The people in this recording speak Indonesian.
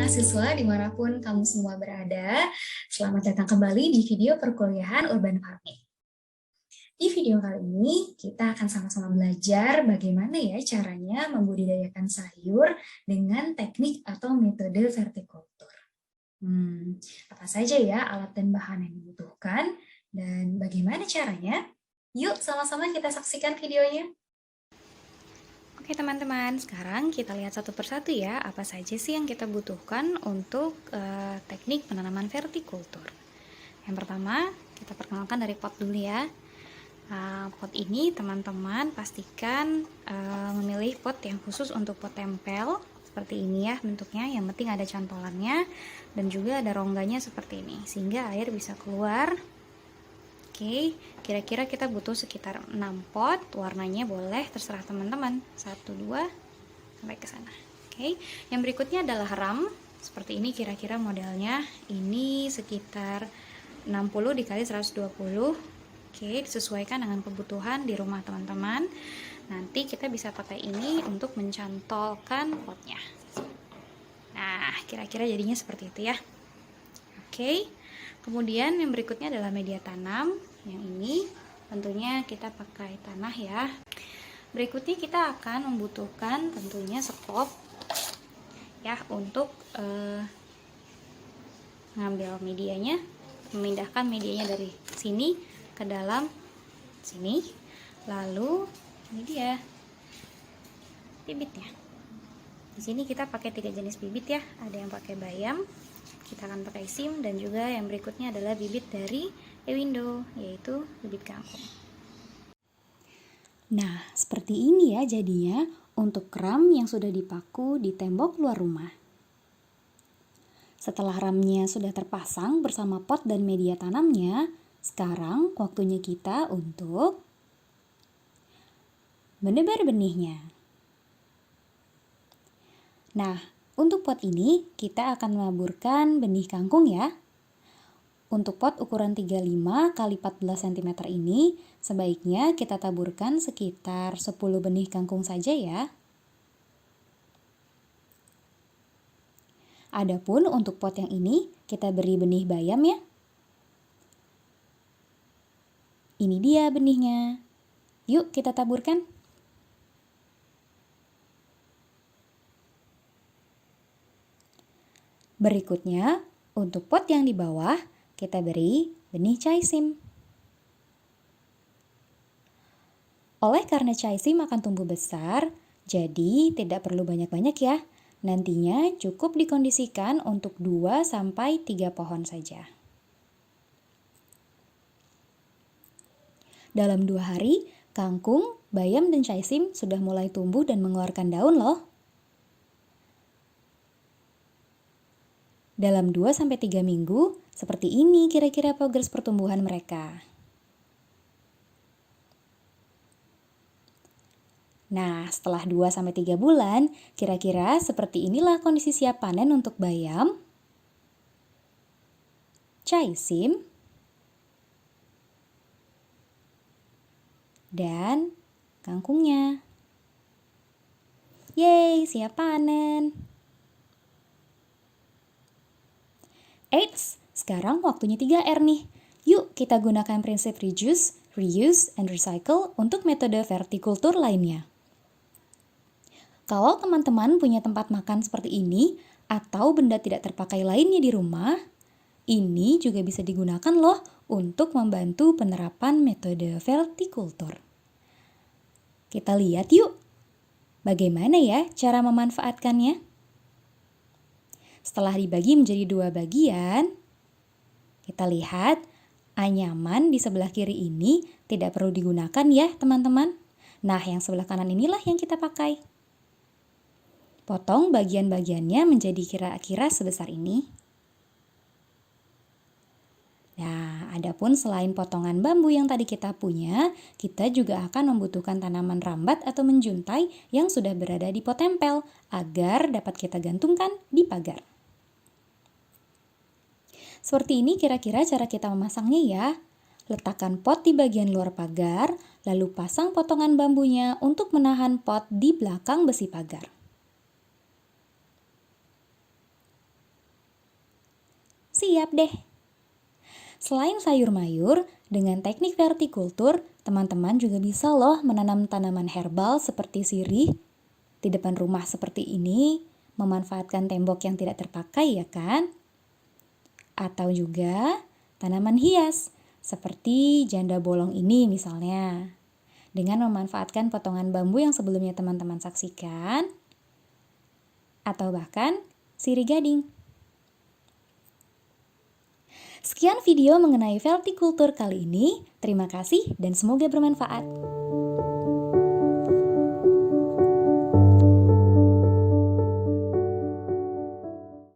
mahasiswa dimanapun kamu semua berada. Selamat datang kembali di video perkuliahan Urban Farming. Di video kali ini kita akan sama-sama belajar bagaimana ya caranya membudidayakan sayur dengan teknik atau metode vertikultur. Apa saja ya alat dan bahan yang dibutuhkan dan bagaimana caranya? Yuk sama-sama kita saksikan videonya. Oke teman-teman, sekarang kita lihat satu persatu ya, apa saja sih yang kita butuhkan untuk teknik penanaman vertikultur. Yang pertama, kita perkenalkan dari pot dulu ya. Pot ini teman-teman pastikan memilih pot yang khusus untuk pot tempel, seperti ini ya bentuknya, yang penting ada cantolannya dan juga ada rongganya seperti ini, sehingga air bisa keluar. Oke, kira-kira kita butuh sekitar 6 pot, warnanya boleh terserah teman-teman, 1, 2, sampai ke sana. Oke, yang berikutnya adalah ram, seperti ini kira-kira modelnya, ini sekitar 60 dikali 120. Oke, disesuaikan dengan kebutuhan di rumah teman-teman. Nanti kita bisa pakai ini untuk mencantolkan potnya. Nah, kira-kira jadinya seperti itu ya. Oke, kemudian yang berikutnya adalah media tanam. Yang ini tentunya kita pakai tanah ya. Berikutnya kita akan membutuhkan tentunya sekop ya untuk mengambil medianya, memindahkan medianya dari sini ke dalam sini. Lalu ini dia bibitnya. Di sini kita pakai 3 jenis bibit ya. Ada yang pakai bayam, kita akan pakai sim, dan juga yang berikutnya adalah bibit dari Ewindo, yaitu bibit kangkung. Nah, seperti ini ya jadinya untuk ram yang sudah dipaku di tembok luar rumah. Setelah ramnya sudah terpasang bersama pot dan media tanamnya, sekarang waktunya kita untuk menebar benihnya. Nah, untuk pot ini kita akan menaburkan benih kangkung ya. Untuk pot ukuran 35 x 14 cm ini, sebaiknya kita taburkan sekitar 10 benih kangkung saja ya. Adapun untuk pot yang ini, kita beri benih bayam ya. Ini dia benihnya. Yuk kita taburkan. Berikutnya, untuk pot yang di bawah, kita beri benih chaisim. Oleh karena chaisim akan tumbuh besar, jadi tidak perlu banyak-banyak ya. Nantinya cukup dikondisikan untuk 2-3 pohon saja. Dalam 2 hari, kangkung, bayam, dan chaisim sudah mulai tumbuh dan mengeluarkan daun loh. Dalam 2-3 minggu, seperti ini kira-kira progres pertumbuhan mereka. Nah, setelah 2-3 bulan, kira-kira seperti inilah kondisi siap panen untuk bayam, chaisim, dan kangkungnya. Yeay, siap panen! Eits, sekarang waktunya 3R nih. Yuk kita gunakan prinsip reduce, reuse, and recycle untuk metode vertikultur lainnya. Kalau teman-teman punya tempat makan seperti ini, atau benda tidak terpakai lainnya di rumah, ini juga bisa digunakan loh untuk membantu penerapan metode vertikultur. Kita lihat yuk, bagaimana ya cara memanfaatkannya? Setelah dibagi menjadi 2 bagian, kita lihat anyaman di sebelah kiri ini tidak perlu digunakan ya teman-teman. Nah, yang sebelah kanan inilah yang kita pakai. Potong bagian-bagiannya menjadi kira-kira sebesar ini. Nah, adapun selain potongan bambu yang tadi kita punya, kita juga akan membutuhkan tanaman rambat atau menjuntai yang sudah berada di pot tempel agar dapat kita gantungkan di pagar. Seperti ini kira-kira cara kita memasangnya ya. Letakkan pot di bagian luar pagar, lalu pasang potongan bambunya untuk menahan pot di belakang besi pagar. siap deh. Selain sayur mayur, dengan teknik vertikultur, teman-teman juga bisa loh menanam tanaman herbal seperti sirih di depan rumah seperti ini, memanfaatkan tembok yang tidak terpakai ya kan? Atau juga tanaman hias seperti janda bolong ini misalnya. Dengan memanfaatkan potongan bambu yang sebelumnya teman-teman saksikan, atau bahkan sirih gading. Sekian video mengenai vertikultur kali ini. Terima kasih dan semoga bermanfaat.